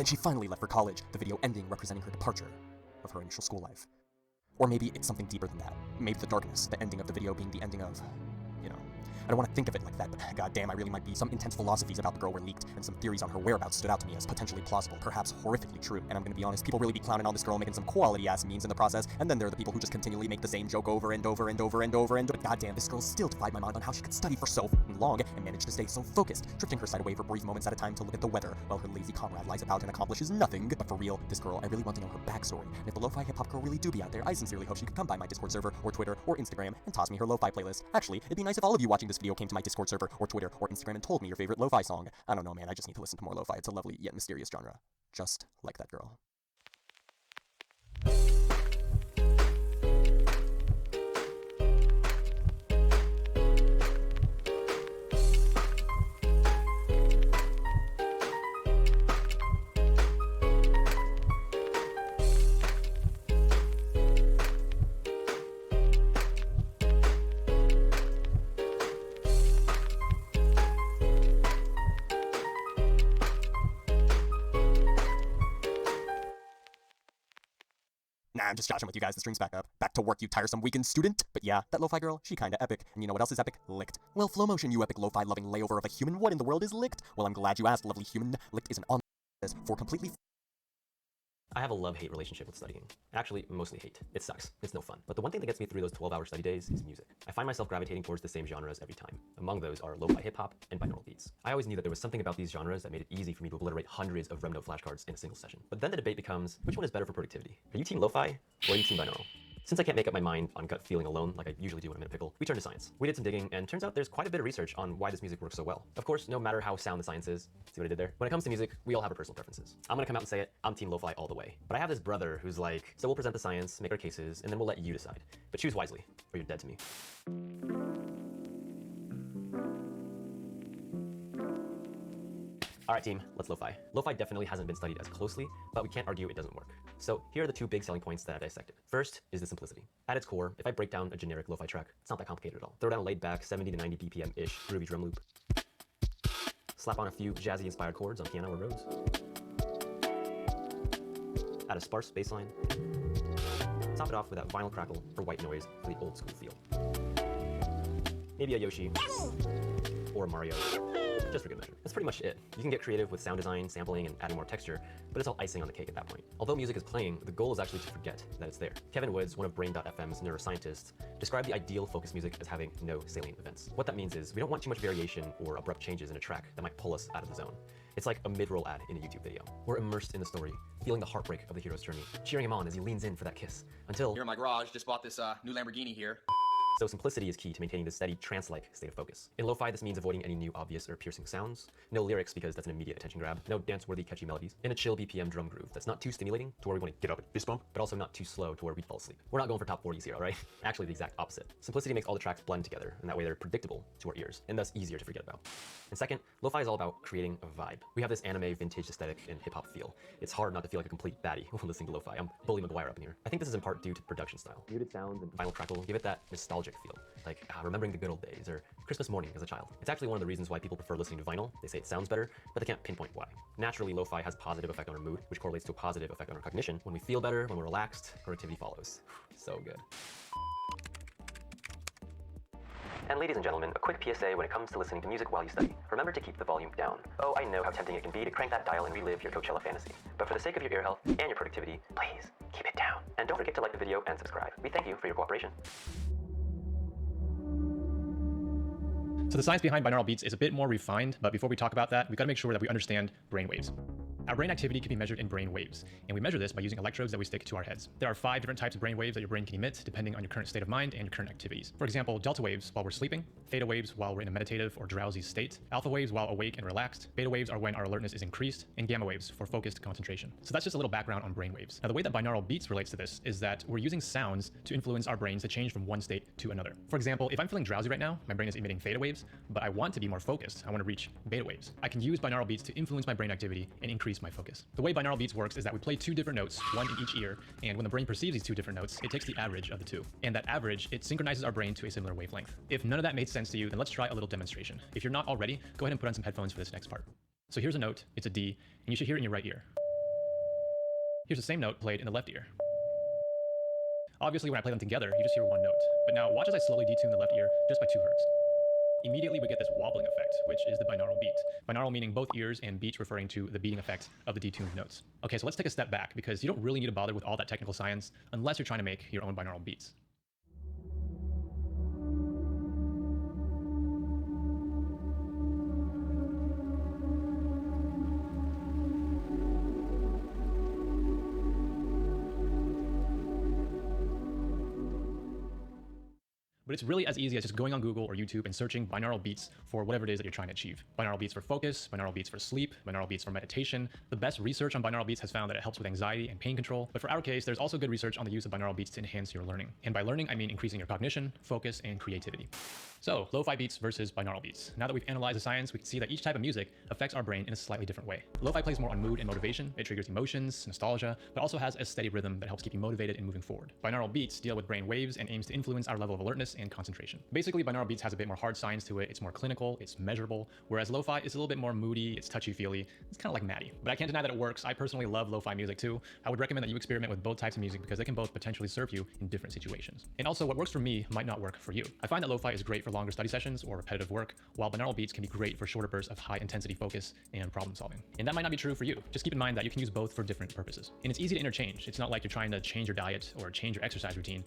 then she finally left for college, the video ending representing her departure of her initial school life. Or maybe it's something deeper than that. Maybe the darkness, the ending of the video being the ending of, you know, I don't want to think of it like that, but goddamn, I really might be. Some intense philosophies about the girl were leaked, and some theories on her whereabouts stood out to me as potentially plausible, perhaps horrifically true. And I'm gonna be honest, people really be clowning on this girl, making some quality-ass memes in the process, and then there are the people who just continually make the same joke over and over and over and over and over. But goddamn, this girl still defied my mind on how she could study for so long and manage to stay so focused, drifting her side away for brief moments at a time to look at the weather, while her lazy comrade lies about and accomplishes nothing. But for real, this girl, I really want to know her backstory, and if the lo-fi hip-hop girl really do be out there, I sincerely hope she could come by my Discord server, or Twitter, or Instagram, and toss me her lo-fi playlist. Actually, it'd be nice if all of you watching this video came to my Discord server, or Twitter, or Instagram and told me your favorite lo-fi song. I don't know, man, I just need to listen to more lo-fi. It's a lovely yet mysterious genre. Just like that girl. Nah, I'm just joshing with you guys, the stream's back up. Back to work, you tiresome weekend student. But yeah, that lo-fi girl, she kinda epic. And you know what else is epic? Licked. Well, Flow Motion, you epic lo-fi loving layover of a human, what in the world is Licked? Well, I'm glad you asked, lovely human. Licked is an on for completely I have a love-hate relationship with studying. Actually, mostly hate. It sucks. It's no fun. But the one thing that gets me through those 12-hour study days is music. I find myself gravitating towards the same genres every time. Among those are lo-fi hip-hop and binaural beats. I always knew that there was something about these genres that made it easy for me to obliterate hundreds of Remno flashcards in a single session. But then the debate becomes, which one is better for productivity? Are you team lo-fi or are you team binaural? Since I can't make up my mind on gut feeling alone, like I usually do when I'm in a pickle, we turned to science. We did some digging, and turns out there's quite a bit of research on why this music works so well. Of course, no matter how sound the science is, see what I did there? When it comes to music, we all have our personal preferences. I'm gonna come out and say it, I'm team lo-fi all the way. But I have this brother who's like, so we'll present the science, make our cases, and then we'll let you decide. But choose wisely, or you're dead to me. All right, team, let's lo-fi. Lo-fi definitely hasn't been studied as closely, but we can't argue it doesn't work. So here are the two big selling points that I dissected. First is the simplicity. At its core, if I break down a generic lo-fi track, it's not that complicated at all. Throw down a laid-back 70 to 90 BPM-ish groovy drum loop. Slap on a few jazzy-inspired chords on piano or Rhodes. Add a sparse bass line. Top it off with that vinyl crackle or white noise for the old school feel. Maybe a Yoshi or a Mario. Just for good measure. That's pretty much it. You can get creative with sound design, sampling, and adding more texture, but it's all icing on the cake at that point. Although music is playing, the goal is actually to forget that it's there. Kevin Woods, one of Brain.fm's neuroscientists, described the ideal focus music as having no salient events. What that means is we don't want too much variation or abrupt changes in a track that might pull us out of the zone. It's like a mid-roll ad in a YouTube video. We're immersed in the story, feeling the heartbreak of the hero's journey, cheering him on as he leans in for that kiss, until— Here in my garage, just bought this new Lamborghini here. So simplicity is key to maintaining this steady, trance-like state of focus. In lo-fi, this means avoiding any new obvious or piercing sounds, no lyrics because that's an immediate attention grab, no dance-worthy catchy melodies, and a chill BPM drum groove that's not too stimulating to where we want to get up and fist bump, but also not too slow to where we'd fall asleep. We're not going for top 40s here, all right? Actually, the exact opposite. Simplicity makes all the tracks blend together, and that way they're predictable to our ears, and thus easier to forget about. And second, lo-fi is all about creating a vibe. We have this anime vintage aesthetic and hip-hop feel. It's hard not to feel like a complete baddie when listening to lo-fi. I'm Bully McGuire up in here. I think this is in part due to production style. Muted sounds and vinyl crackle give it that nostalgic feel, like remembering the good old days, or Christmas morning as a child. It's actually one of the reasons why people prefer listening to vinyl. They say it sounds better, but they can't pinpoint why. Naturally, lo-fi has positive effect on our mood, which correlates to a positive effect on our cognition. When we feel better, when we're relaxed, productivity follows. So good. And ladies and gentlemen, a quick PSA when it comes to listening to music while you study. Remember to keep the volume down. Oh, I know how tempting it can be to crank that dial and relive your Coachella fantasy. But for the sake of your ear health and your productivity, please keep it down. And don't forget to like the video and subscribe. We thank you for your cooperation. So the science behind binaural beats is a bit more refined, but before we talk about that, we've got to make sure that we understand brain waves. Our brain activity can be measured in brain waves, and we measure this by using electrodes that we stick to our heads. There are 5 different types of brain waves that your brain can emit depending on your current state of mind and your current activities. For example, delta waves while we're sleeping, theta waves while we're in a meditative or drowsy state, alpha waves while awake and relaxed, beta waves are when our alertness is increased, and gamma waves for focused concentration. So that's just a little background on brain waves. Now the way that binaural beats relates to this is that we're using sounds to influence our brains to change from one state to another. For example, if I'm feeling drowsy right now, my brain is emitting theta waves, but I want to be more focused. I want to reach beta waves. I can use binaural beats to influence my brain activity and increase my focus. The way binaural beats works is that we play 2 different notes, one in each ear, and when the brain perceives these 2 different notes, it takes the average of the 2. And that average, it synchronizes our brain to a similar wavelength. If none of that made sense to you, then let's try a little demonstration. If you're not already, go ahead and put on some headphones for this next part. So here's a note, it's a D, and you should hear it in your right ear. Here's the same note played in the left ear. Obviously, when I play them together, you just hear one note. But now watch as I slowly detune the left ear just by 2 hertz. Immediately we get this wobbling effect, which is the binaural beat. Binaural meaning both ears and beats referring to the beating effect of the detuned notes. Okay, so let's take a step back because you don't really need to bother with all that technical science unless you're trying to make your own binaural beats. But it's really as easy as just going on Google or YouTube and searching binaural beats for whatever it is that you're trying to achieve. Binaural beats for focus, binaural beats for sleep, binaural beats for meditation. The best research on binaural beats has found that it helps with anxiety and pain control. But for our case, there's also good research on the use of binaural beats to enhance your learning. And by learning, I mean increasing your cognition, focus, and creativity. So, lo-fi beats versus binaural beats. Now that we've analyzed the science, we can see that each type of music affects our brain in a slightly different way. Lo-fi plays more on mood and motivation. It triggers emotions, nostalgia, but also has a steady rhythm that helps keep you motivated and moving forward. Binaural beats deal with brain waves and aims to influence our level of alertness and concentration. Basically, binaural beats has a bit more hard science to it. It's more clinical, it's measurable, whereas lo-fi is a little bit more moody, it's touchy-feely. It's kind of like Maddie. But I can't deny that it works. I personally love lo-fi music too. I would recommend that you experiment with both types of music because they can both potentially serve you in different situations. And also, what works for me might not work for you. I find that lo-fi is great for longer study sessions or repetitive work, while binaural beats can be great for shorter bursts of high-intensity focus and problem solving. And that might not be true for you. Just keep in mind that you can use both for different purposes. And it's easy to interchange. It's not like you're trying to change your diet or change your exercise routine.